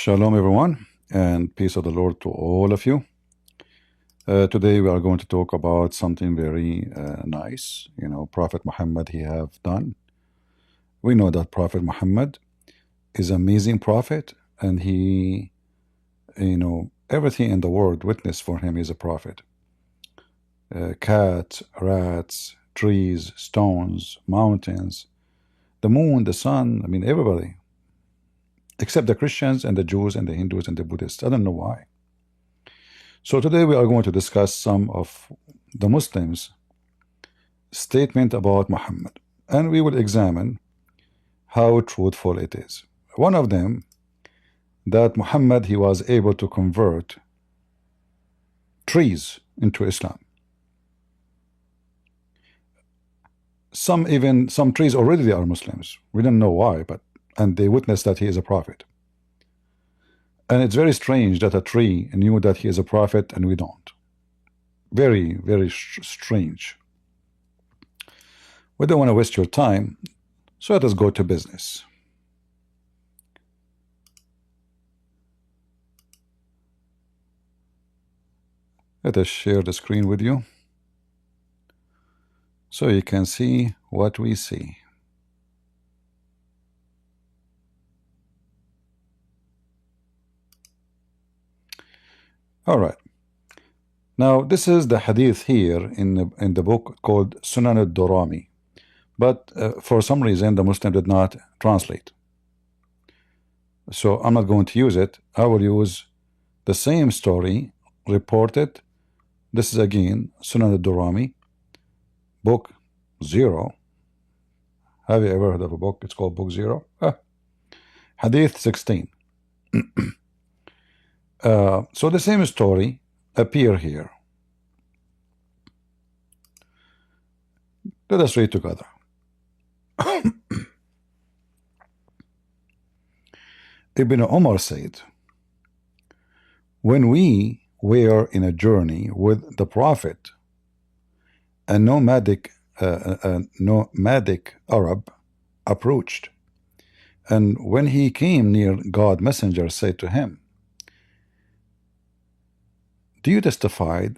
Shalom, everyone, and peace of the Lord to all of you. Today we are going to talk about something very nice. Prophet Muhammad he have done. We know that Prophet Muhammad is an amazing prophet, and he, everything in the world witness for him is a prophet. Cats, rats, trees, stones, mountains, the moon, the sun. I mean, everybody. Except the Christians and the Jews and the Hindus and the Buddhists. I don't know why. So today we are going to discuss some of the Muslims' statement about Muhammad, and we will examine how truthful it is. One of them, that Muhammad he was able to convert trees into Islam. Some trees already they are Muslims. We don't know why, and they witness that he is a prophet. And it's very strange that a tree knew that he is a prophet and we don't. Very, very strange. We don't want to waste your time, so let us go to business. Let us share the screen with you so you can see what we see. All right. Now this is the hadith here in the book called Sunan al-Durami, but for some reason the Muslim did not translate. So I'm not going to use it. I will use the same story reported. This is again Sunan al-Durami, book 0. Have you ever heard of a book? It's called book 0. Hadith 16. So the same story appear here. Let us read together. Ibn Umar said, when we were in a journey with the Prophet, a nomadic Arab approached, and when he came near, God messenger said to him, do you testify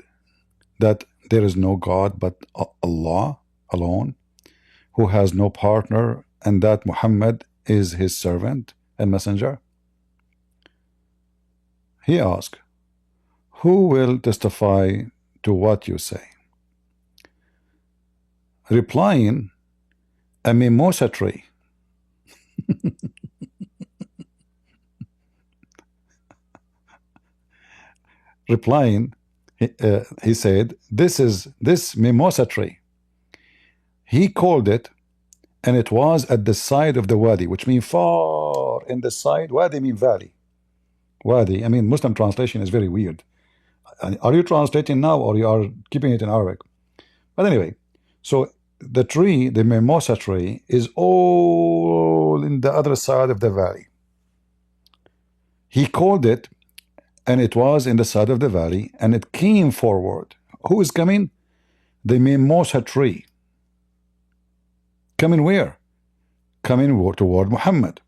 that there is no God but Allah alone, who has no partner, and that Muhammad is his servant and messenger? He asked, who will testify to what you say? Replying, a mimosa tree. Replying, he said, this mimosa tree. He called it, and it was at the side of the wadi, which means far in the side. Wadi means valley. Wadi, I mean, Muslim translation is very weird. Are you translating now, or you are keeping it in Arabic? But anyway, so the tree, the mimosa tree, is all in the other side of the valley. He called it, and it was in the side of the valley, and it came forward. Who is coming? The mimosa tree. Coming where? Coming toward Muhammad.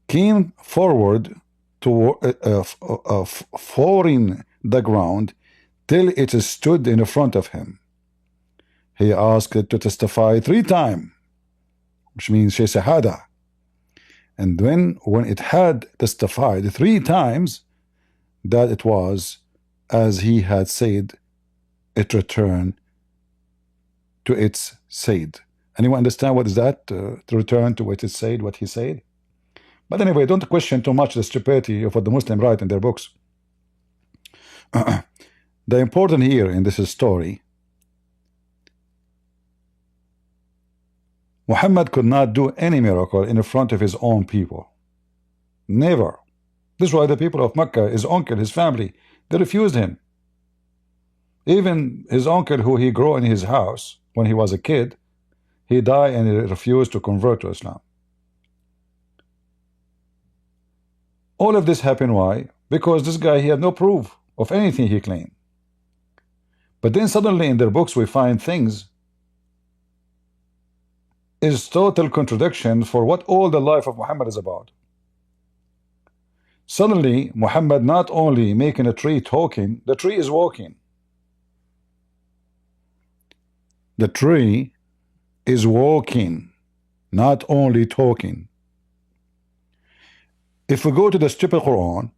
Came forward toward, following the ground till it stood in front of him. He asked it to testify 3 times, which means shahada. And when it had testified 3 times that it was as he had said, it returned to its said. Anyone understand what is that? To return to what it said, what he said? But anyway, don't question too much the stupidity of what the Muslims write in their books. The important here in this story, Muhammad could not do any miracle in front of his own people. Never. This is why the people of Mecca, his uncle, his family, they refused him. Even his uncle, who he grew in his house when he was a kid, he died and he refused to convert to Islam. All of this happened, why? Because this guy, he had no proof of anything he claimed. But then suddenly in their books we find things is total contradiction for what all the life of Muhammad is about. Suddenly, Muhammad not only making a tree talking, the tree is walking. The tree is walking, not only talking. If we go to the stupid Quran,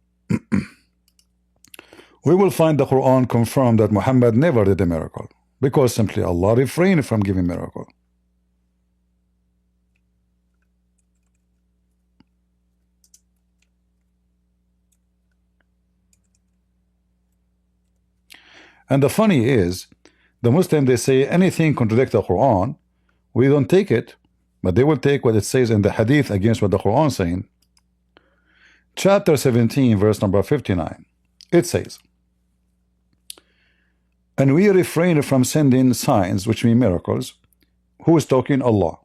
we will find the Quran confirm that Muhammad never did a miracle, because simply Allah refrained from giving miracle. And the funny is, the Muslim, they say anything contradict the Quran, we don't take it, but they will take what it says in the Hadith against what the Quran is saying. Chapter 17, verse number 59. It says, and we refrain from sending signs, which mean miracles. Who is talking? Allah.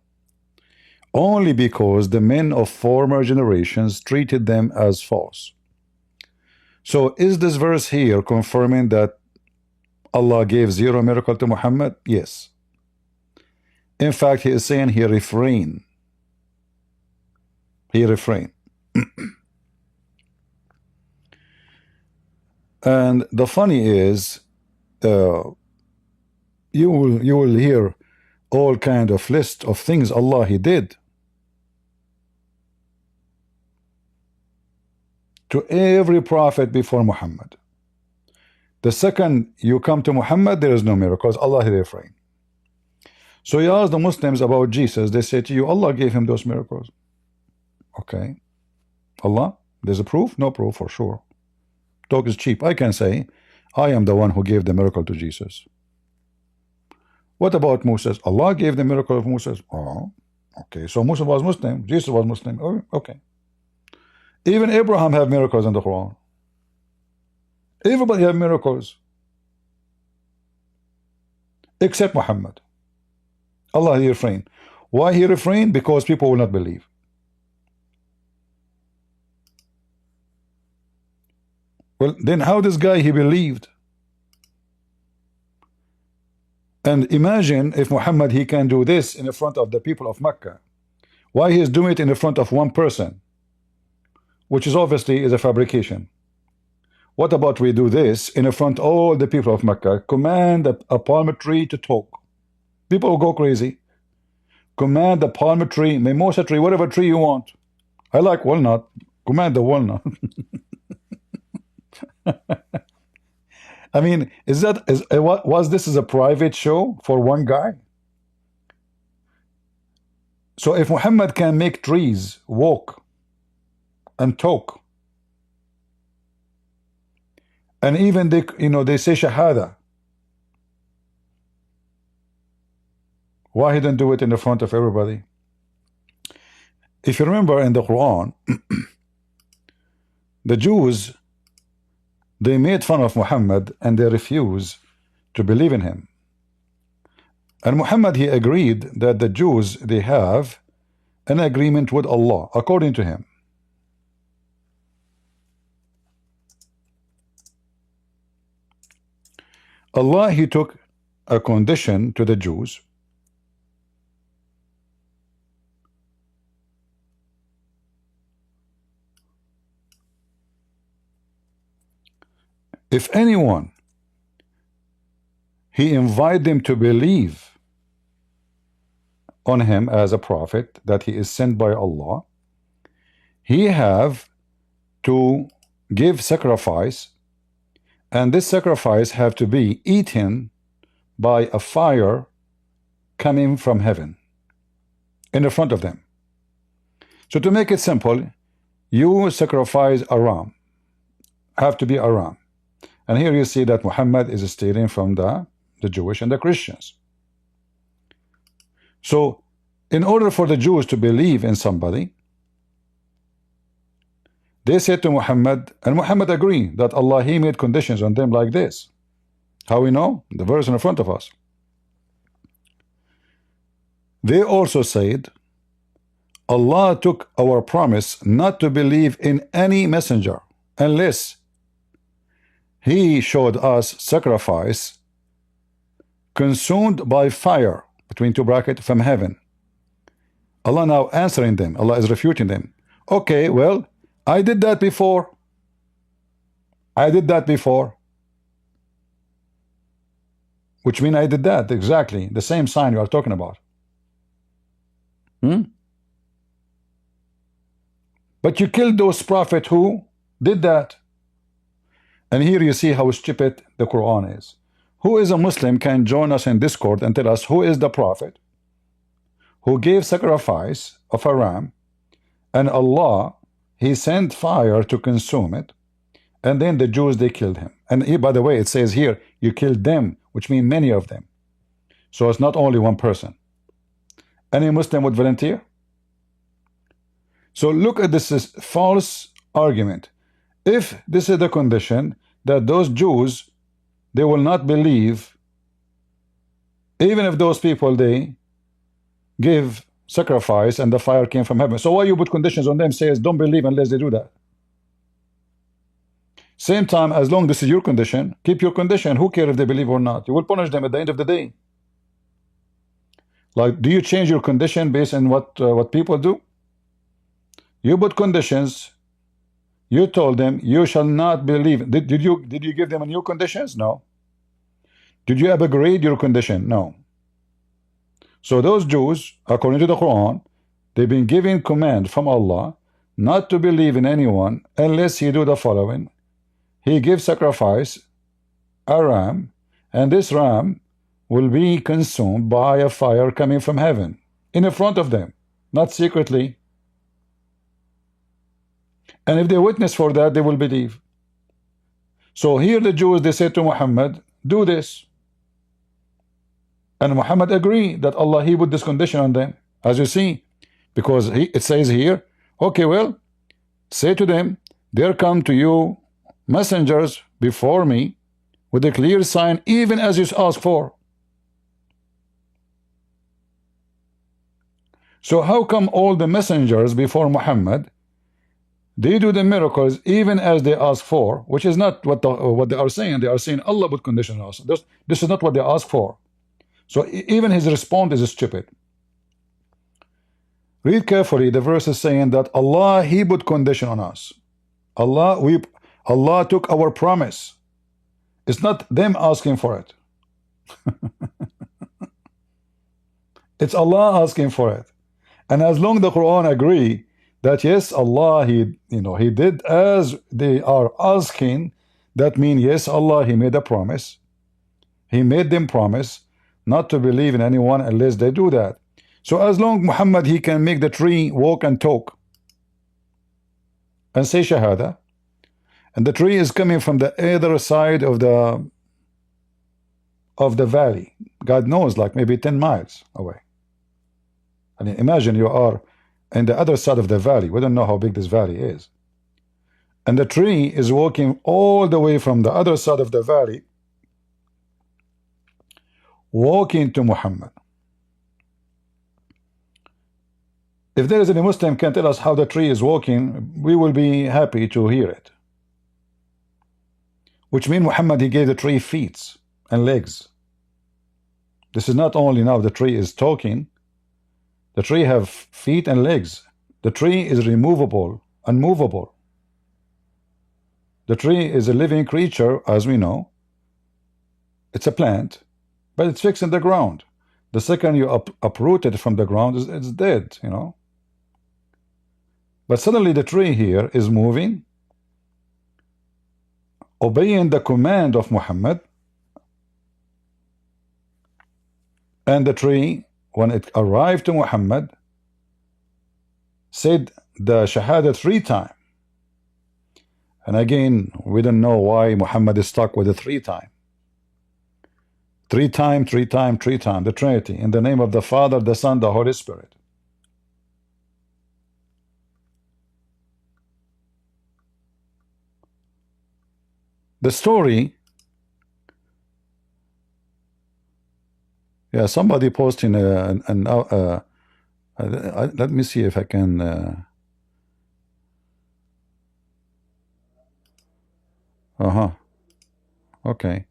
Only because the men of former generations treated them as false. So is this verse here confirming that Allah gave zero miracle to Muhammad? Yes. In fact, he is saying he refrained. He refrained. And the funny is, you will hear all kind of list of things Allah he did to every prophet before Muhammad. The second you come to Muhammad, there is no miracles. Allah he refrained. So you ask the Muslims about Jesus, they say to you, Allah gave him those miracles. Okay. Allah, there's a proof? No proof for sure. Talk is cheap. I can say, I am the one who gave the miracle to Jesus. What about Moses? Allah gave the miracle of Moses. Oh, okay. So Musa was Muslim. Jesus was Muslim. Oh, okay. Even Abraham have miracles in the Quran. Everybody have miracles. Except Muhammad. Allah he refrained. Why he refrained? Because people will not believe. Well, then how this guy he believed? And imagine if Muhammad he can do this in the front of the people of Mecca. Why he is doing it in the front of one person? Which is obviously is a fabrication. What about we do this in the front of all the people of Mecca? Command a palm tree to talk. People will go crazy. Command the palm tree, mimosa tree, whatever tree you want. I like walnut. Command the walnut. I mean, was this a private show for one guy? So if Muhammad can make trees walk and talk, and even they say shahada, why he didn't do it in the front of everybody? If you remember in the Quran, the Jews, they made fun of Muhammad and they refused to believe in him. And Muhammad he agreed that the Jews they have an agreement with Allah according to him. Allah he took a condition to the Jews. If anyone he invite them to believe on him as a prophet, that he is sent by Allah, he have to give sacrifice, and this sacrifice have to be eaten by a fire coming from heaven in the front of them. So to make it simple, you sacrifice a ram, have to be a ram. And here you see that Muhammad is stealing from the Jewish and the Christians. So in order for the Jews to believe in somebody, they said to Muhammad, and Muhammad agreed that Allah he made conditions on them like this. How we know? The verse in front of us. They also said, Allah took our promise not to believe in any messenger unless he showed us sacrifice consumed by fire, between two brackets, from heaven. Allah now answering them. Allah is refuting them. Okay, well, I did that before. I did that before. Which means I did that exactly the same sign you are talking about. But you killed those prophets who did that. And here you see how stupid the Quran is. Who is a Muslim can join us in Discord and tell us who is the prophet who gave sacrifice of a ram, and Allah, he sent fire to consume it, and then the Jews, they killed him. And he, by the way, it says here you killed them, which means many of them. So it's not only one person. Any Muslim would volunteer? So look at this is false argument. If this is the condition that those Jews, they will not believe, even if those people, they give sacrifice and the fire came from heaven. So why you put conditions on them, says don't believe unless they do that? Same time, as long this is your condition, keep your condition. Who cares if they believe or not? You will punish them at the end of the day. Like, do you change your condition based on what people do? You put conditions. You told them you shall not believe. Did you give them a new conditions? No. Did you upgrade your condition? No. So those Jews, according to the Quran, they've been given command from Allah not to believe in anyone unless he do the following. He gives sacrifice, a ram, and this ram will be consumed by a fire coming from heaven in front of them, not secretly. And if they witness for that, they will believe. So here the Jews, they said to Muhammad, do this. And Muhammad agreed that Allah, he put this condition on them, as you see, because it says here, okay, well, say to them, there come to you messengers before me with a clear sign, even as you ask for. So how come all the messengers before Muhammad, they do the miracles even as they ask for, which is not what they are saying. They are saying Allah put condition on us. This is not what they ask for. So even his response is stupid. Read carefully. The verse is saying that Allah, he put condition on us. Allah took our promise. It's not them asking for it. It's Allah asking for it. And as long as the Quran agree that yes, Allah, he did as they are asking, that means yes, Allah, he made a promise. He made them promise not to believe in anyone unless they do that. So as long Muhammad, he can make the tree walk and talk and say Shahada, and the tree is coming from the other side of the valley, God knows, like maybe 10 miles away. I mean, imagine you are in the other side of the valley. We don't know how big this valley is, and the tree is walking all the way from the other side of the valley, walking to Muhammad. If there is any Muslim can tell us how the tree is walking, we will be happy to hear it. Which means Muhammad, he gave the tree feet and legs. This is not only now the tree is talking, the tree have feet and legs. The tree is removable, unmovable. The tree is a living creature, as we know. It's a plant, but it's fixed in the ground. The second you uproot it from the ground, it's dead, But suddenly the tree here is moving, obeying the command of Muhammad. And the tree, when it arrived to Muhammad, said the Shahada 3 times. And again, we don't know why Muhammad is stuck with the 3 times. 3 times, 3 times, 3 times, the Trinity, in the name of the Father, the Son, the Holy Spirit. The story, yeah, somebody posting let me see if I can okay,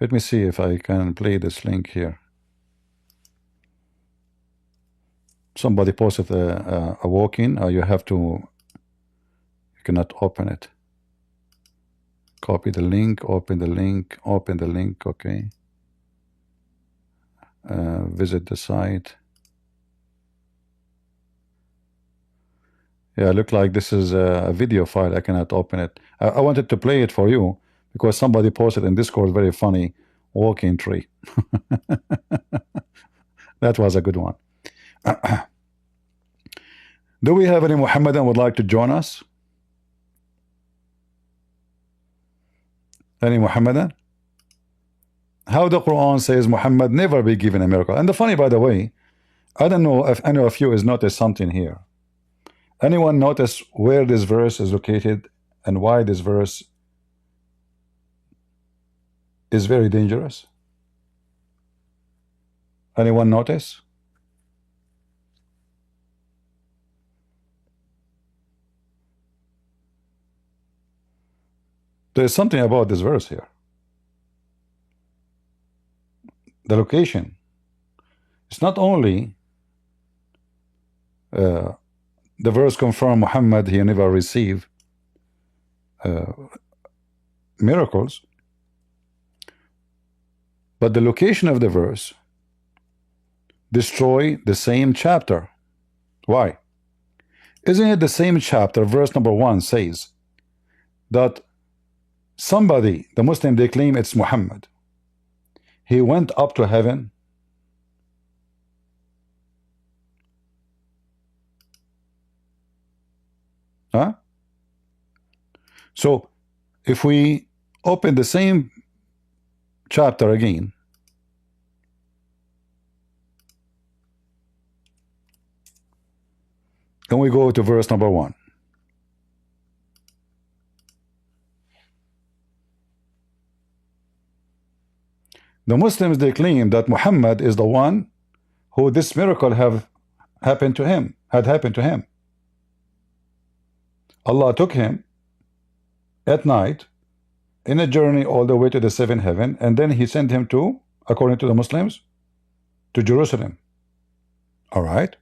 let me see if I can play this link here. Somebody posted a walk-in. You cannot open it. Copy the link, open the link, open the link. Okay. Visit the site. Yeah, look like this is a video file. I cannot open it. I wanted to play it for you because somebody posted in Discord very funny walking tree. That was a good one. Do we have any Muhammadan would like to join us? Any Muhammadan? How the Quran says Muhammad never be given a miracle. And the funny, by the way, I don't know if any of you has noticed something here. Anyone notice where this verse is located and why this verse is very dangerous? Anyone notice? There is something about this verse here. The location. It's not only the verse confirm Muhammad he never received miracles, but the location of the verse destroy the same chapter. Why? Isn't it the same chapter? Verse number 1 says that somebody, the Muslim, they claim it's Muhammad. He went up to heaven. Huh? So if we open the same chapter again, and we go to verse number 1. The Muslims, they claim that Muhammad is the one who this miracle had happened to him. Allah took him at night in a journey all the way to the seventh heaven, and then he sent him to, according to the Muslims, to Jerusalem. All right.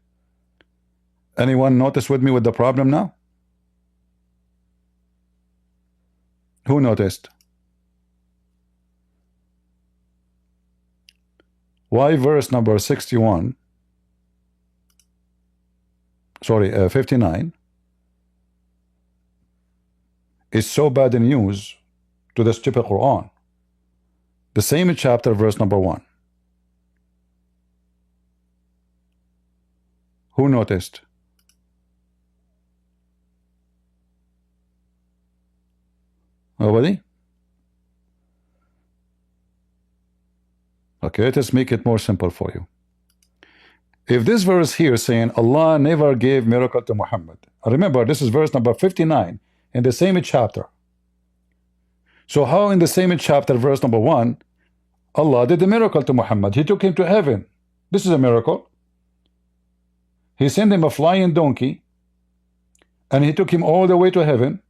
Anyone notice with me with the problem now? Who noticed? Why verse number 59 is so bad in news to the stupid Quran? The same chapter, verse number 1. Who noticed? Nobody? Okay, let's make it more simple for you. If this verse here saying Allah never gave miracle to Muhammad, remember this is verse number 59 in the same chapter. So how in the same chapter, verse number 1, Allah did a miracle to Muhammad? He took him to heaven. This is a miracle. He sent him a flying donkey, and he took him all the way to heaven,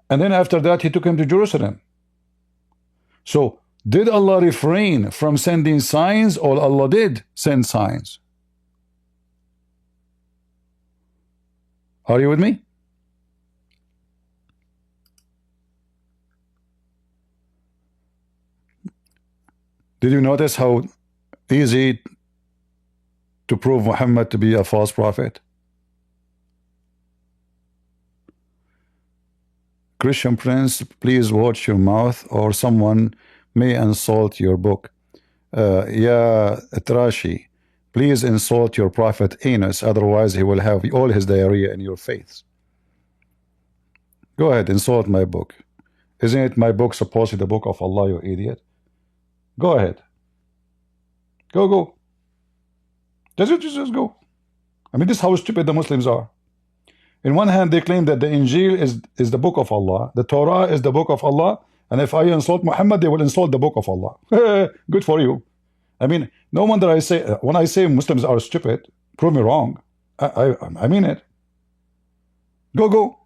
and then after that he took him to Jerusalem. So did Allah refrain from sending signs, or Allah did send signs? Are you with me? Did you notice how easy to prove Muhammad to be a false prophet? Christian Prince, please watch your mouth, or someone may insult your book. Yeah, Trashi, please insult your prophet Enos, otherwise he will have all his diarrhea in your face. Go ahead, insult my book. Isn't it my book supposed to be the book of Allah, you idiot? Go ahead. Go. Just go. I mean, this is how stupid the Muslims are. In one hand, they claim that the Injil is the book of Allah, the Torah is the book of Allah, and if I insult Muhammad, they will insult the book of Allah. Good for you. I mean, no wonder I say, when I say Muslims are stupid, prove me wrong. I mean it. Go.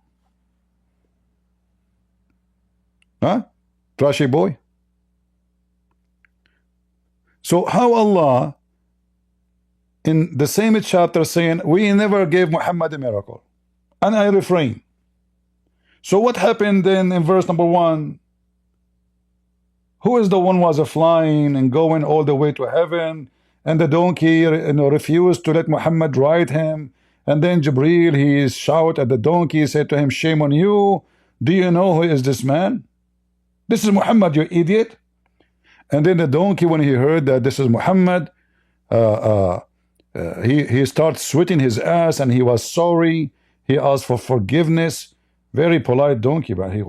Huh? Trashy boy. So how Allah in the same chapter saying we never gave Muhammad a miracle, and I refrain. So what happened then in verse number 1? Who is the one was flying and going all the way to heaven, and the donkey, refused to let Muhammad ride him, and then Jibril, he shout at the donkey, said to him, shame on you, do you know who is this man? This is Muhammad, you idiot. And then the donkey, when he heard that this is Muhammad, he starts sweating his ass, and he was sorry. He asked for forgiveness. Very polite donkey, but he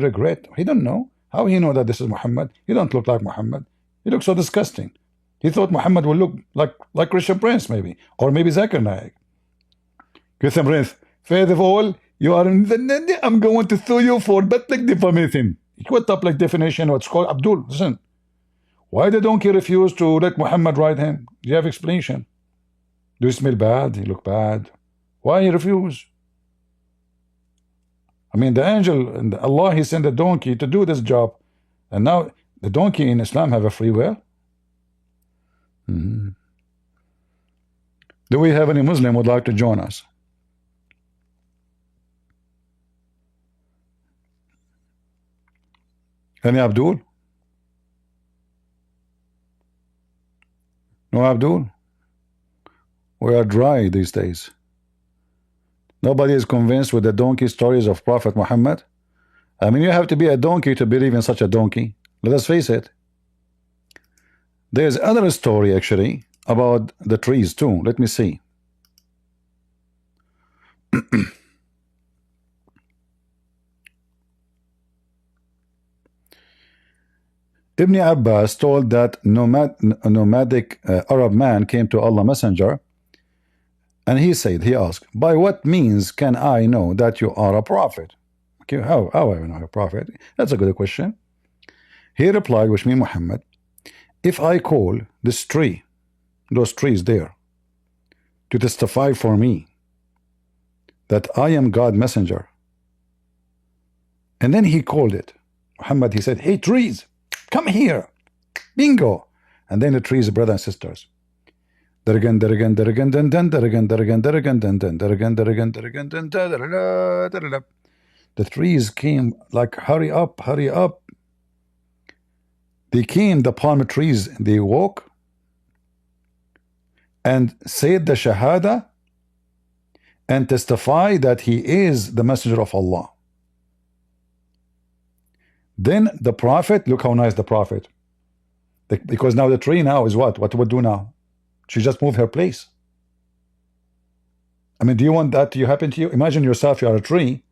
regret. He don't know. How he know that this is Muhammad? He don't look like Muhammad. He looks so disgusting. He thought Muhammad would look like Christian Prince, maybe, or maybe Zakir Naik. Christian Prince, first of all, you are I'm going to sue you for public defamation. What public defamation? What's called Abdul? Listen, why the donkey refused to let Muhammad ride him? Do you have explanation? Do you smell bad? He look bad. Why he refused? I mean, the angel and Allah, he sent a donkey to do this job, and now the donkey in Islam have a free will. Do we have any Muslim would like to join us? Any Abdul? No Abdul? We are dry these days. Nobody is convinced with the donkey stories of Prophet Muhammad. I mean, you have to be a donkey to believe in such a donkey. Let us face it. There's another story actually about the trees too. Let me see. Ibn Abbas told that a nomadic Arab man came to Allah Messenger, and he asked, by what means can I know that you are a prophet? Okay, how I know a prophet? That's a good question. He replied, which means Muhammad, if I call this tree, those trees there, to testify for me that I am God's messenger, and then he called it, Muhammad, he said, hey trees, come here, bingo, and then the trees, brothers and sisters, the trees came like hurry up, hurry up. They came, the palm trees, they woke and said the Shahada and testify that he is the messenger of Allah. Then the Prophet, look how nice the Prophet, because now the tree now is what would do now? She just moved her place. I mean, do you want that to happen to you? Imagine yourself, you are a tree,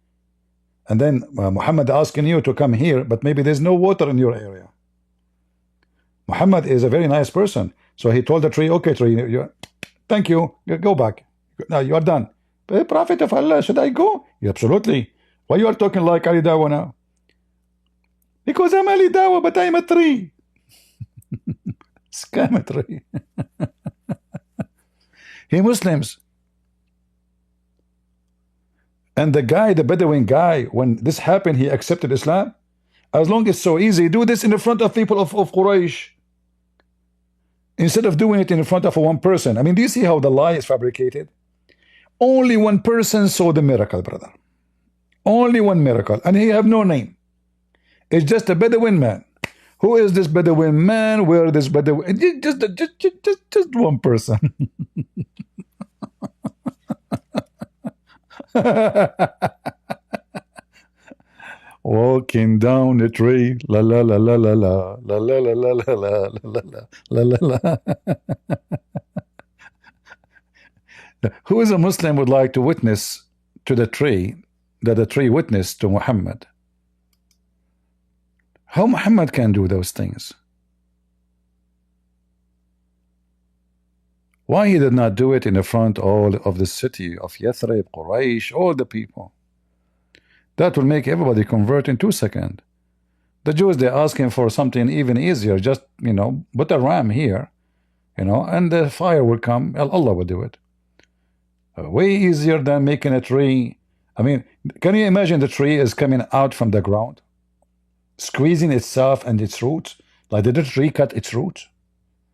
and then Muhammad asking you to come here, but maybe there's no water in your area. Muhammad is a very nice person, so he told the tree, okay tree, thank you, go back, now you are done. But Prophet of Allah, should I go? Yeah, absolutely. Why you are talking like Ali Dawa now? Because I'm Ali Dawa, but I'm a tree. Scam a tree. He Muslims. And the guy, the Bedouin guy, when this happened, he accepted Islam. As long as it's so easy, do this in the front of people of Quraysh, instead of doing it in front of one person. I mean, do you see how the lie is fabricated? Only one person saw the miracle, brother. Only one miracle, and he have no name. It's just a Bedouin man. Who is this Bedouin man? Where this Bedouin? Just one person. Walking down the tree, la la la la la la la la la la la la la la la. Who is a Muslim would like to witness to the tree that the tree witnessed to Muhammad? How Muhammad can do those things? Why he did not do it in the front all of the city of Yathrib, Quraysh, all the people? That will make everybody convert in 2 seconds. The Jews, they ask him for something even easier, just, put a ram here, and the fire will come, Allah will do it. Way easier than making a tree. I mean, can you imagine the tree is coming out from the ground, squeezing itself and its roots? Like, did the tree cut its roots?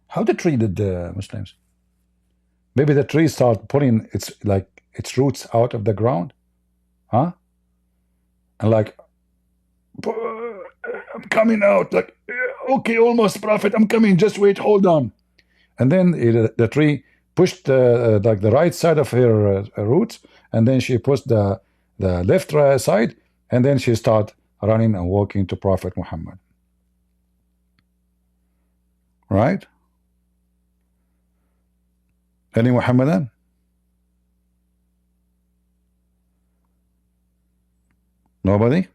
How the tree did the Muslims? Maybe the tree start pulling its roots out of the ground, huh? And like, I'm coming out, like, Okay, almost, Prophet, I'm coming, just wait, hold on. And then the tree pushed like the right side of her roots, and then she pushed the left side, and then she started running and walking to Prophet Muhammad. Right? Any Muhammadan? Nobody?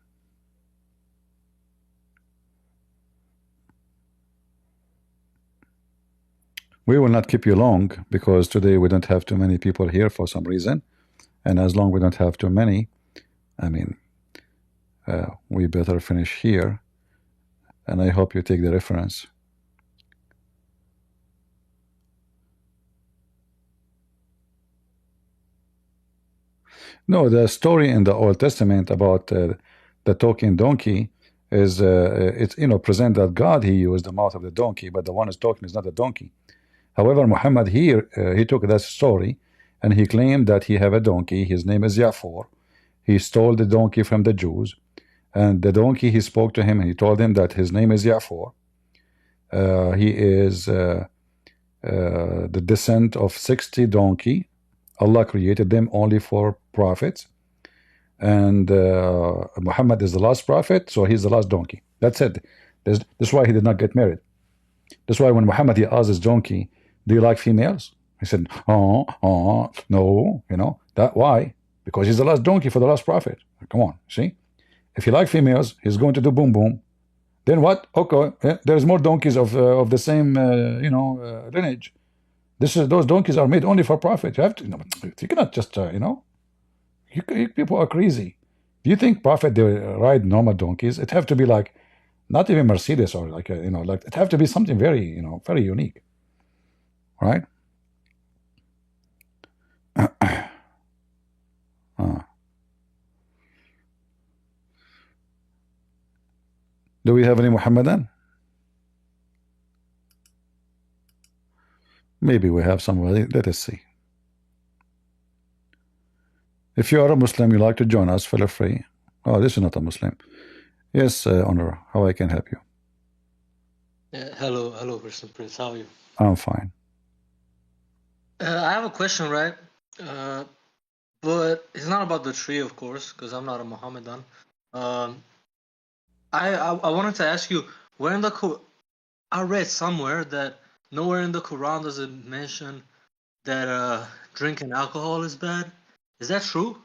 We will not keep you long because today we don't have too many people here for some reason. And as long as we don't have too many, I mean, we better finish here. And I hope you take the reference. No, the story in the Old Testament about the talking donkey is it's present that God, he used the mouth of the donkey, but the one who's talking is not a donkey. However, Muhammad here he took that story and he claimed that he have a donkey. His name is Ya'fur. He stole the donkey from the Jews, and the donkey, he spoke to him and he told him that his name is Ya'fur. He is the descent of 60 donkey. Allah created them only for prophets, and Muhammad is the last prophet, so he's the last donkey. That's it. That's why he did not get married. That's why when Muhammad, he asked his donkey, do you like females? He said, no, that why? Because he's the last donkey for the last prophet. Come on, see? If he like females, he's going to do boom boom. Then what? Okay, there's more donkeys of the same lineage. Those donkeys are made only for profit. You have to, you cannot just people are crazy. Do you think Prophet they ride normal donkeys? It have to be like not even Mercedes or like like it have to be something very very unique, right? Do we have any Muhammadan? Maybe we have somebody. Let us see. If you are a Muslim, you like to join us, feel free. Oh, this is not a Muslim. Yes, Honor, how I can help you? Hello, Person Prince. How are you? I'm fine. I have a question, right? But it's not about the tree, of course, because I'm not a Mohammedan. I wanted to ask you, where in the I read somewhere that nowhere in the Quran does it mention that drinking alcohol is bad. Is that true?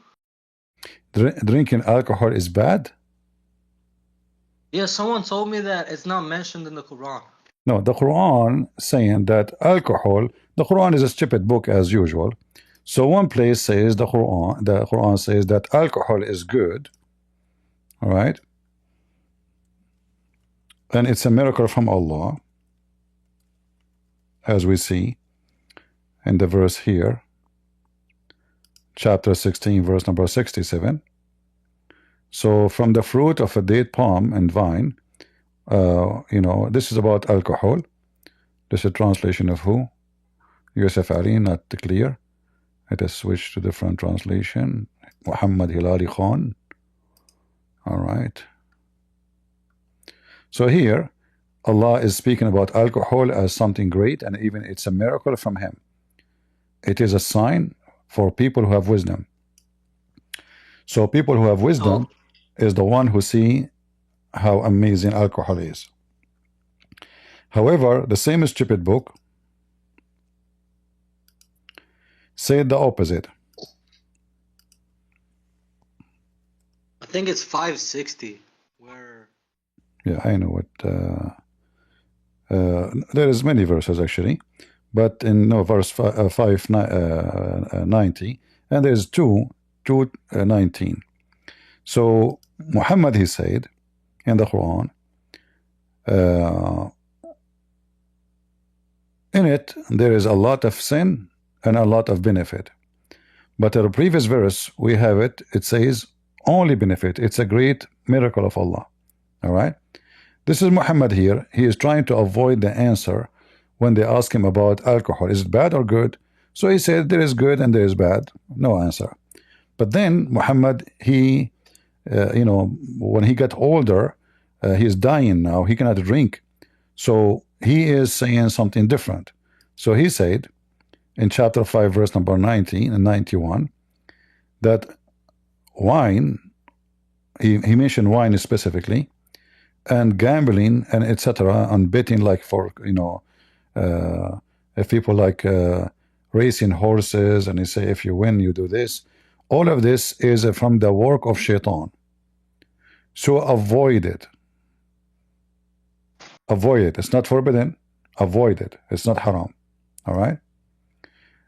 Drinking alcohol is bad? Yeah, someone told me that it's not mentioned in the Quran. No, the Quran saying that alcohol, the Quran is a stupid book as usual. So one place says the Quran says that alcohol is good, all right? And it's a miracle from Allah, as we see in the verse here, chapter 16, verse number 67. So from the fruit of a date palm and vine, this is about alcohol. This is a translation of who? Yusuf Ali, not clear. Let us switch to different translation. Muhammad Hilali Khan. All right. So here, Allah is speaking about alcohol as something great, and even it's a miracle from Him. It is a sign for people who have wisdom. So people who have wisdom is the one who see how amazing alcohol is. However, the same stupid book said the opposite. I think it's 560. Where? Yeah, I know what. There is many verses actually, but in verse 590, and there's 2:19. So Muhammad, he said in the Quran, in it there is a lot of sin and a lot of benefit. But in the previous verse we have it says only benefit. It's a great miracle of Allah. All right, this is Muhammad here. He is trying to avoid the answer when they ask him about alcohol. Is it bad or good? So he said there is good and there is bad. No answer. But then Muhammad, he when he got older, he is dying now. He cannot drink. So he is saying something different. So he said in chapter 5 verse number 19 and 91 that wine, he mentioned wine specifically, and gambling and etc., and betting, like for if people like racing horses, and they say if you win you do this, all of this is from the work of shaitan. So avoid it. Avoid it. It's not forbidden. Avoid it. It's not haram. All right.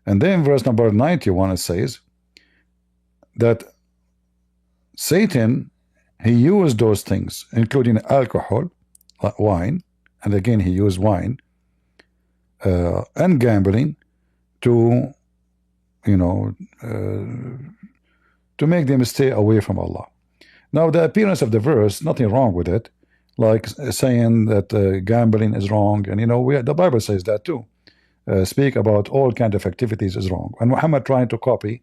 And then verse number 91, it says that Satan, he used those things, including alcohol, like wine, and again he used wine, and gambling to, to make them stay away from Allah. Now, the appearance of the verse, nothing wrong with it, like saying that gambling is wrong, and the Bible says that too. Speak about all kinds of activities is wrong, and Muhammad trying to copy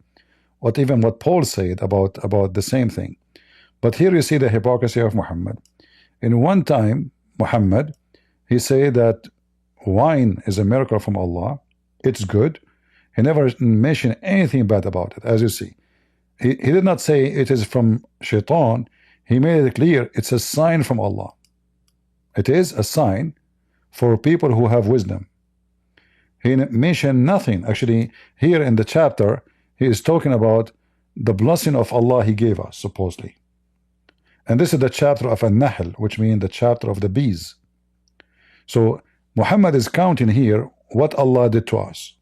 what Paul said about the same thing. But here you see the hypocrisy of Muhammad. In one time, Muhammad, he said that wine is a miracle from Allah. It's good. He never mentioned anything bad about it, as you see. He did not say it is from shaitan. He made it clear it's a sign from Allah. It is a sign for people who have wisdom. He mentioned nothing. Actually, here in the chapter, he is talking about the blessing of Allah he gave us, supposedly. And this is the chapter of An-Nahl, which means the chapter of the bees. So Muhammad is counting here what Allah did to us.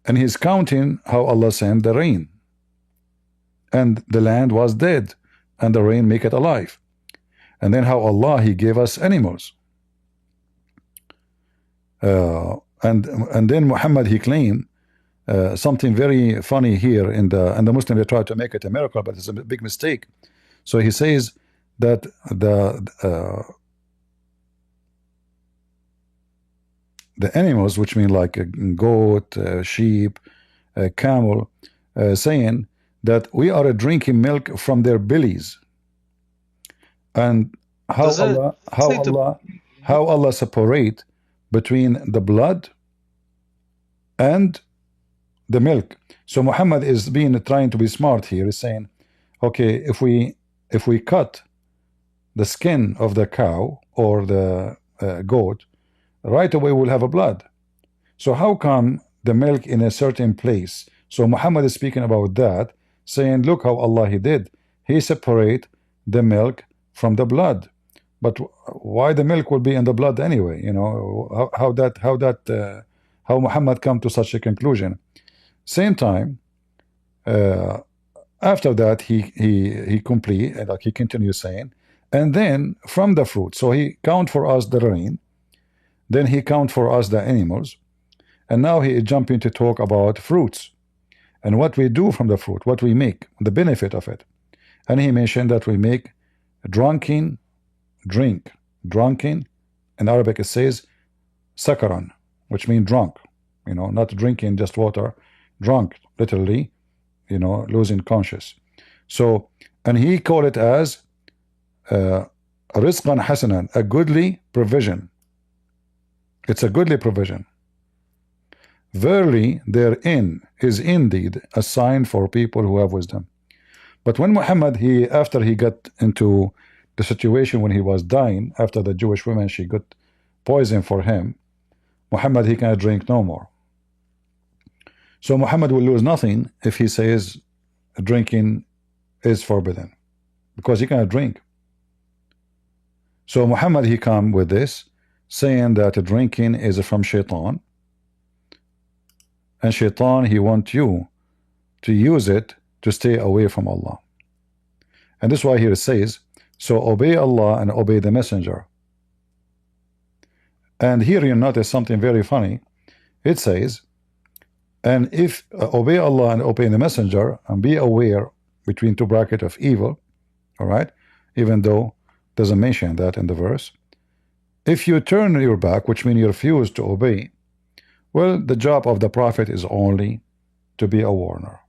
And he's counting how Allah sent the rain. And the land was dead, and the rain make it alive. And then how Allah, he gave us animals. And then Muhammad, he claimed something very funny here in the Muslim, they try to make it a miracle, but it's a big mistake. So he says that the animals, which mean like a goat, sheep, camel, saying that we are drinking milk from their bellies. And how Allah separate between the blood and the milk. So Muhammad is trying to be smart here. He's saying, okay, if we cut the skin of the cow or the goat, right away we'll have a blood. So how come the milk in a certain place? So Muhammad is speaking about that, saying, look how Allah he did. He separate the milk from the blood. But why the milk will be in the blood anyway? How Muhammad come to such a conclusion? Same time, after that he complete, like he continues saying, and then from the fruit. So he count for us the rain, then he count for us the animals, and now he jumping to talk about fruits and what we do from the fruit, what we make, the benefit of it. And he mentioned that we make drunken drink. Drunken in Arabic it says sakaran, which means drunk, not drinking just water, drunk, literally, losing conscious. So, and he called it as rizqan hasanan, a goodly provision. It's a goodly provision. Verily, therein is indeed a sign for people who have wisdom. But when Muhammad, after he got into the situation when he was dying, after the Jewish woman, she got poison for him, Muhammad, he cannot drink no more. So Muhammad will lose nothing if he says drinking is forbidden, because he cannot drink. So Muhammad, he come with this, saying that drinking is from shaitan, and shaitan, he want you to use it to stay away from Allah. And this is why here it says, so obey Allah and obey the messenger. And here you notice something very funny. It says, and if obey Allah and obey the messenger, and be aware between two brackets of evil, all right, even though doesn't mention that in the verse. If you turn your back, which means you refuse to obey, well, the job of the prophet is only to be a warner.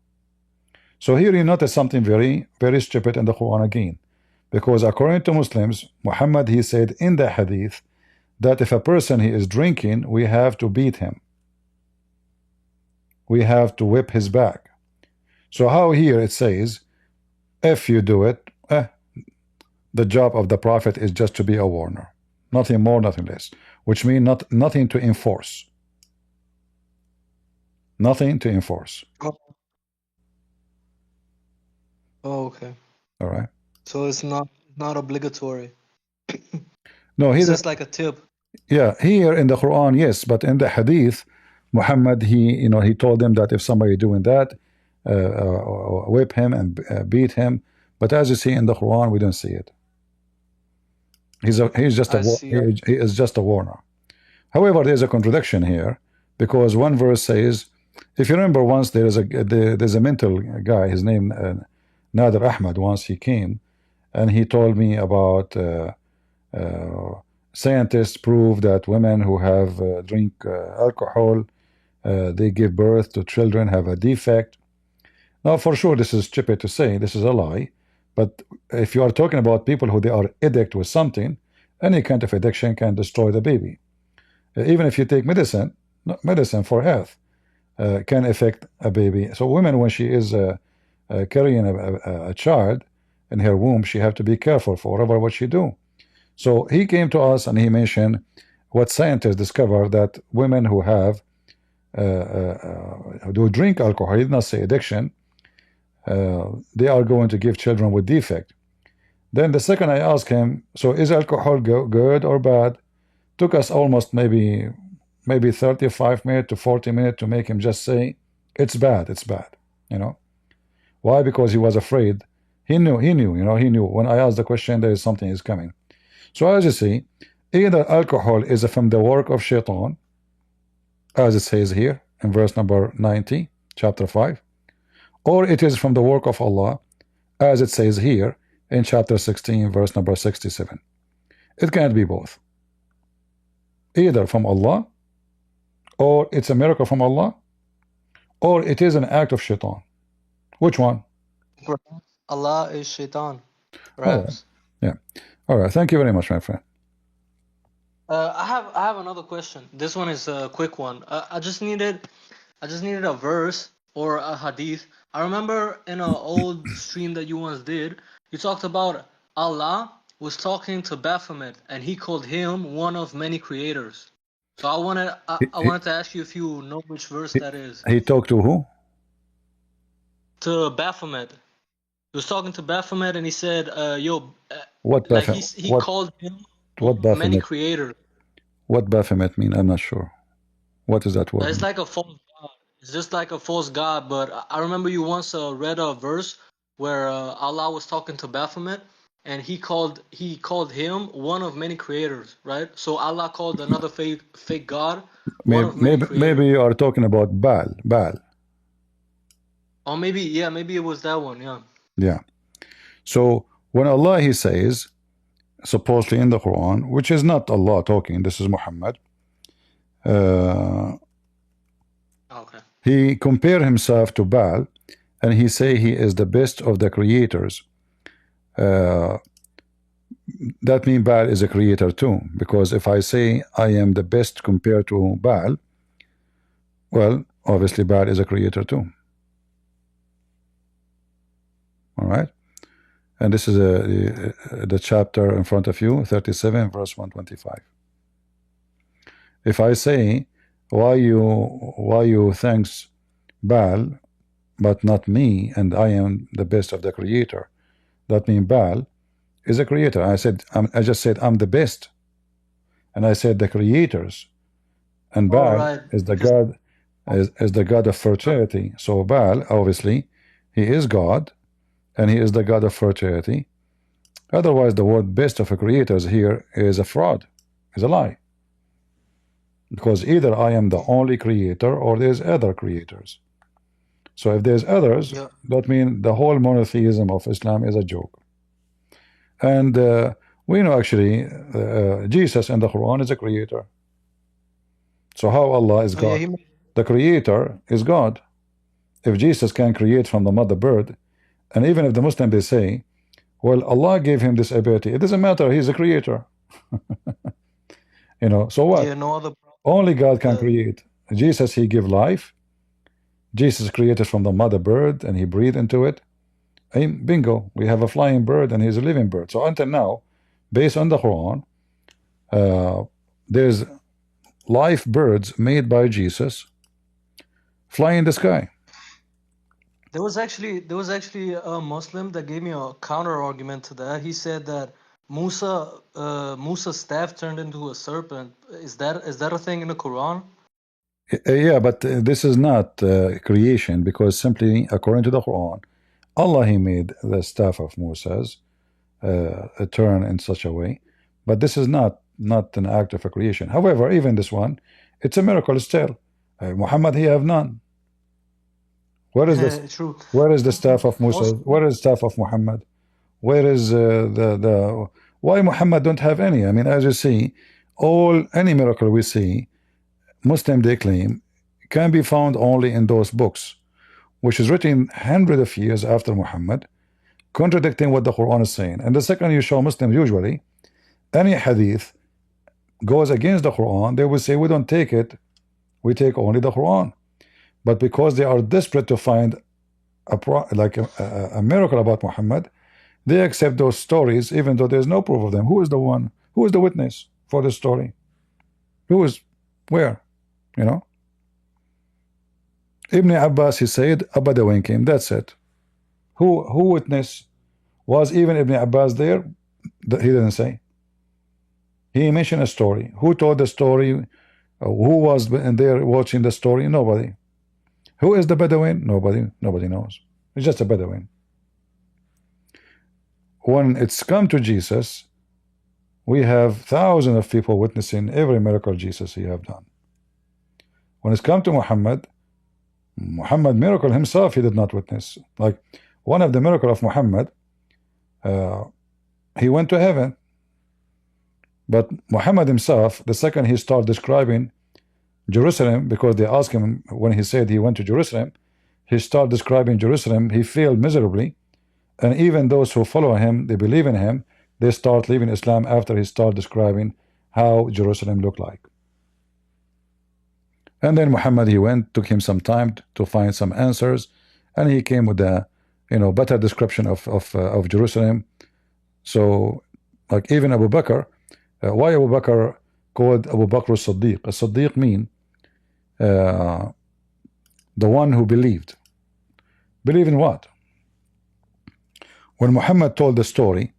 So here you notice something very, very stupid in the Quran again, because according to Muslims, Muhammad, he said in the hadith that if a person he is drinking, we have to beat him. We have to whip his back. So how here it says, if you do it, the job of the prophet is just to be a warner, nothing more, nothing less, which means nothing to enforce, nothing to enforce. Oh, okay. All right. So it's not obligatory. No, It's he just like a tip. yeah, here in the Quran, yes, but in the Hadith, Muhammad he told them that if somebody doing that, whip him and beat him. But as you see in the Quran, we don't see it. He's just I see. he is just a warner. However, there's a contradiction here because one verse says, if you remember, once there's a mental guy, his name Nader Ahmad. Once he came and he told me about scientists prove that women who have drink alcohol, they give birth to children have a defect. Now, for sure, this is stupid to say. This is a lie. But if you are talking about people who they are addict with something, any kind of addiction can destroy the baby. Even if you take medicine, medicine for health can affect a baby. So women, when she is carrying a child in her womb, she have to be careful for whatever what she do. So he came to us and he mentioned what scientists discovered, that women who have do drink alcohol, he did not say addiction, they are going to give children with defect. Then the second I asked him, so is alcohol good or bad? Took us almost maybe 35 minutes to 40 minutes to make him just say it's bad, it's bad. Why? Because he was afraid. He knew when I asked the question there is something is coming. So as you see, either alcohol is from the work of shaitan, as it says here in verse number 90, chapter 5, or it is from the work of Allah, as it says here in chapter 16, verse number 67. It can't be both. Either from Allah, or it's a miracle from Allah, or it is an act of shaitan. Which one? Allah is shaitan, perhaps. Yeah. All right. Thank you very much, my friend. I have another question. This one is a quick one. I just needed a verse or a hadith. I remember in an old stream that you once did, you talked about Allah was talking to Baphomet and he called him one of many creators. So I wanted to ask you if you know which verse that is. He talked to who? To Baphomet. He was talking to Baphomet and he said, "Yo, What like Baphomet? he called him What many Baphomet? creators." What Baphomet mean? I'm not sure. What is that word? It's like a false god. It's just like a false god. But I remember you once read a verse where Allah was talking to Baphomet, and he called him one of many creators, right? So Allah called another fake god one of many creators. Maybe you are talking about Baal. Or maybe it was that one. Yeah. So when Allah he says, supposedly in the Quran, which is not Allah talking, this is Muhammad. Okay. He compare himself to Baal, and he say he is the best of the creators. That means Baal is a creator too, because if I say I am the best compared to Baal, well, obviously Baal is a creator too. All right, and this is the chapter in front of you, 37, verse 125. If I say, why you thanks Baal, but not me, and I am the best of the creator, that means Baal is a creator. I just said I'm the best, and I said the creators, and Baal is the god, is the god of fertility. So Baal, obviously, he is God, and he is the god of fertility. Otherwise, the word best of the creators here is a fraud, is a lie. Because either I am the only creator or there's other creators. So if there's others, that means the whole monotheism of Islam is a joke. And we know actually Jesus in the Quran is a creator. So how Allah is God? The creator is God. If Jesus can create from the mother bird, and even if the Muslim they say, well, Allah gave him this ability, it doesn't matter, he's a creator. You know, so what? Yeah, no other Only God can prophet. create. Jesus, he give life. Jesus created from the mother bird and he breathed into it. And bingo, we have a flying bird and he's a living bird. So until now, based on the Quran, there's life birds made by Jesus flying in the sky. There was actually a Muslim that gave me a counter argument to that. He said that Musa's staff turned into a serpent. Is that a thing in the Quran? Yeah, but this is not creation, because simply according to the Quran, Allah, he made the staff of Moses turn in such a way, but this is not an act of a creation. However, even this one, it's a miracle still. Muhammad, he have none. Where is this? True. Where is the staff of Musa? Also, Where is the staff of Muhammad? Where is the why Muhammad don't have any? I mean, as you see, any miracle we see, Muslim they claim, can be found only in those books, which is written hundreds of years after Muhammad, contradicting what the Quran is saying. And the second you show Muslims, usually any hadith goes against the Quran, they will say we don't take it, we take only the Quran. But because they are desperate to find a miracle about Muhammad, they accept those stories even though there's no proof of them. Who is the one? Who is the witness for the story? Who is where? You know? Ibn Abbas, he said a Bedouin came. That's it. Who witnessed? Was even Ibn Abbas there? He didn't say. He mentioned a story. Who told the story? Who was in there watching the story? Nobody. Who is the Bedouin? Nobody knows. It's just a Bedouin. When it's come to Jesus, we have thousands of people witnessing every miracle Jesus he have done. When it's come to Muhammad miracle himself he did not witness. Like one of the miracle of Muhammad, he went to heaven, but Muhammad himself, the second he started describing Jerusalem, because they asked him when he said he went to Jerusalem, he started describing Jerusalem, he failed miserably. And even those who follow him, they believe in him, they start leaving Islam after he started describing how Jerusalem looked like. And then Muhammad, he went, took him some time to find some answers, and he came with a better description of Jerusalem. So like even Abu Bakr, why Abu Bakr called Abu Bakr as-Siddiq? As-Siddiq mean the one who believed. Believe in what? When Muhammad told the story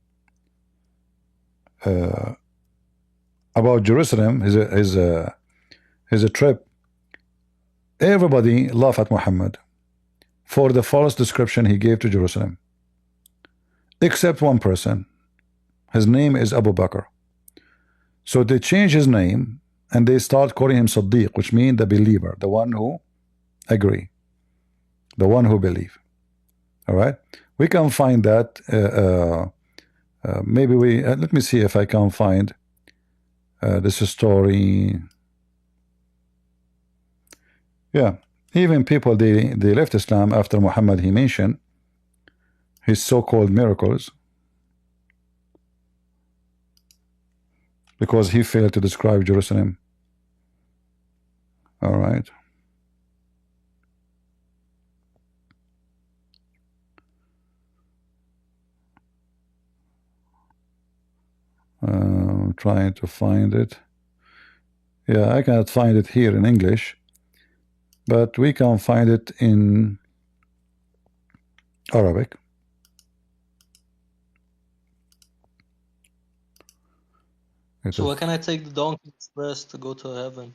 about Jerusalem, his trip, everybody laughed at Muhammad for the false description he gave to Jerusalem, except one person. His name is Abu Bakr. So they change his name and they start calling him Siddiq, which means the believer, the one who agree, the one who believe. All right, we can find that. Maybe we let me see if I can find this story. Yeah, even people they left Islam after Muhammad. He mentioned his so-called miracles because he failed to describe Jerusalem. All right. I'm trying to find it. Yeah, I cannot find it here in English, but we can find it in Arabic. so why can I take the Donkey Express to go to heaven?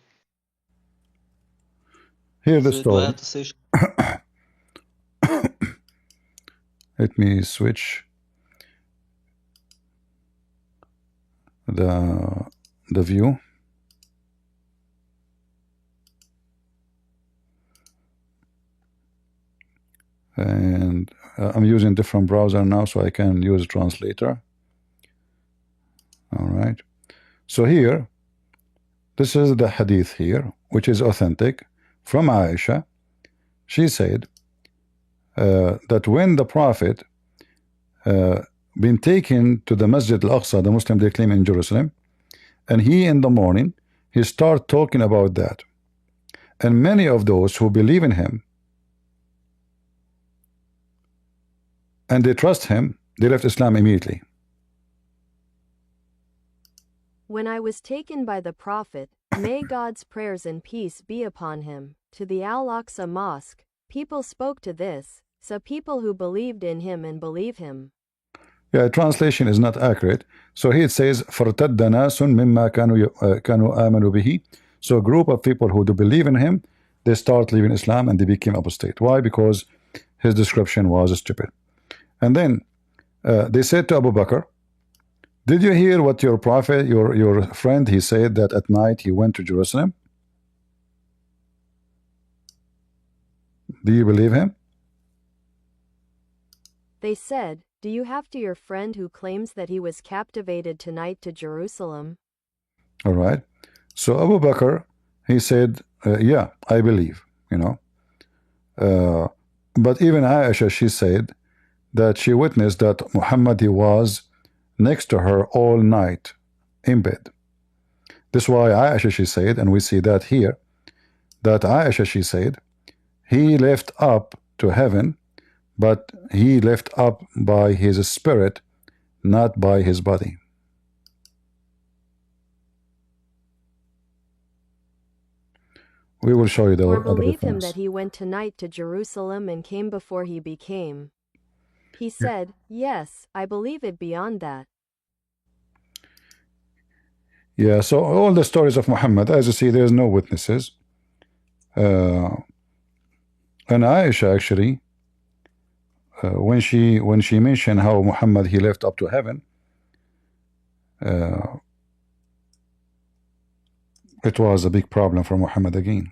Here the Do I story. have to say? Let me switch the view. And I'm using different browser now, so I can use translator. All right. So here, this is the hadith here, which is authentic from Aisha. She said that when the Prophet been taken to the Masjid al-Aqsa, the Muslim they claim in Jerusalem, And he in the morning, he start talking about that. And many of those who believe in him and they trust him, they left Islam immediately. When I was taken by the Prophet, may God's prayers and peace be upon him, to the Al-Aqsa Mosque, people spoke to this, so people who believed in him and believe him. Yeah, translation is not accurate. So here it says, فَارْتَدَّ نَاسٌ مِمَّا كَانُوا آمَنُوا بِهِ. So a group of people who do believe in him, they start leaving Islam and they became apostate. Why? Because his description was stupid. And then they said to Abu Bakr, did you hear what your prophet, your friend, he said that at night he went to Jerusalem? Do you believe him? They said, do you have to your friend who claims that he was captivated tonight to Jerusalem? All right. So Abu Bakr, he said, yeah, I believe, you know. But even Aisha, she said that she witnessed that Muhammad, he was next to her all night in bed. This is why Aisha, she said, and we see that here, that Aisha, she said, he left up to heaven, but he left up by his spirit, not by his body. We will show you the Or other believe him difference. that he went tonight to Jerusalem and came before he became. He said, yes, I believe it beyond that. Yeah, so all the stories of Muhammad, as you see, there's no witnesses. And Aisha actually, when she mentioned how Muhammad he left up to heaven, it was a big problem for Muhammad again,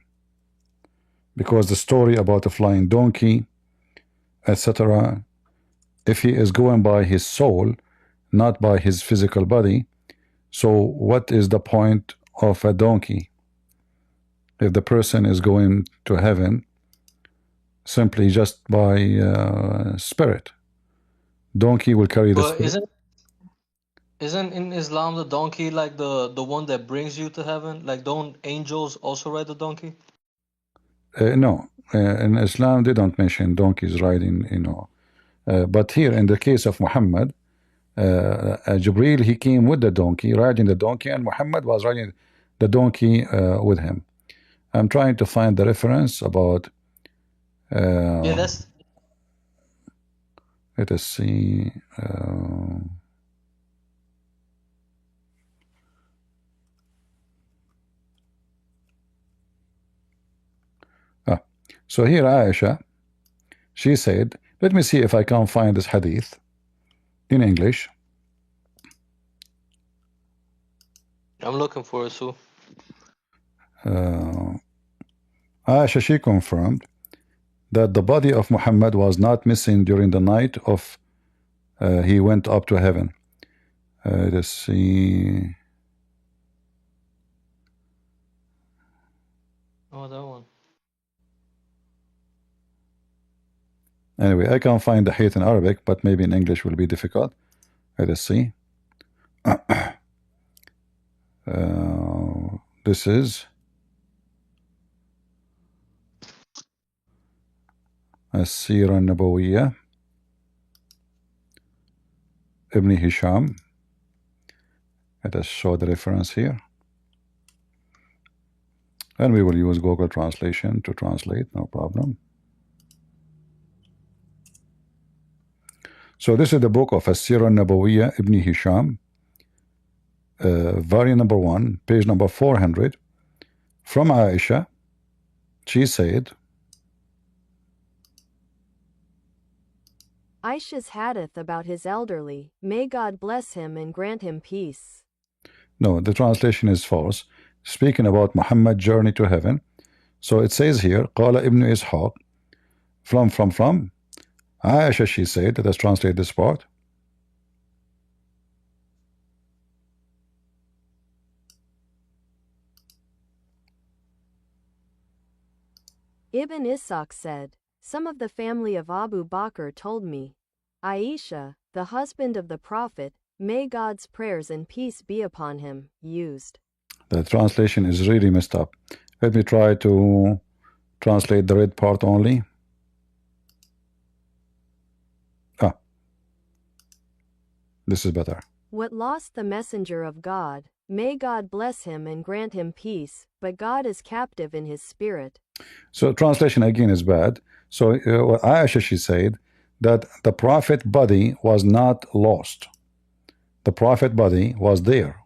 because the story about the flying donkey, etc. If he is going by his soul, not by his physical body, so what is the point of a donkey if the person is going to heaven simply just by spirit? Donkey will carry the But spirit. isn't in Islam the donkey like the one that brings you to heaven? Like, don't angels also ride the donkey? No, in Islam they don't mention donkeys riding, you know. But here in the case of Muhammad, Jibril, he came with the donkey, riding the donkey, and Muhammad was riding the donkey with him. I'm trying to find the reference about. Yeah, that's Let us see. So here Aisha, she said, let me see if I can find this hadith in English. I'm looking for it too. Aisha, she confirmed that the body of Muhammad was not missing during the night of he went up to heaven. Let's see. Oh, that one. Anyway, I can find the hadith in Arabic, but maybe in English will be difficult. Let us see. This is السيرة النبوية Ibn Hisham. Let us show the reference here. And we will use Google Translation to translate, no problem. So this is the book of As-Sirah Nabawiyya Ibn Hisham, volume number 1, page number 400. From Aisha, she said, Aisha's hadith about his elderly, may God bless him and grant him peace. no, the translation is false. Speaking about Muhammad's journey to heaven. So it says here, قال Ibn Ishaq, from Aisha, she said, let us translate this part. Ibn Ishaq said, some of the family of Abu Bakr told me, Aisha, the husband of the Prophet, may God's prayers and peace be upon him, used. The translation is really messed up. Let me try to translate the red part only. Ah, this is better. What lost the messenger of God, may God bless him and grant him peace, but God is captive in his spirit. So translation again is bad. So what Aisha, she said that the prophet body was not lost. The prophet body was there.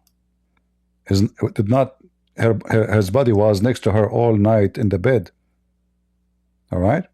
Did not his body was next to her all night in the bed. All right.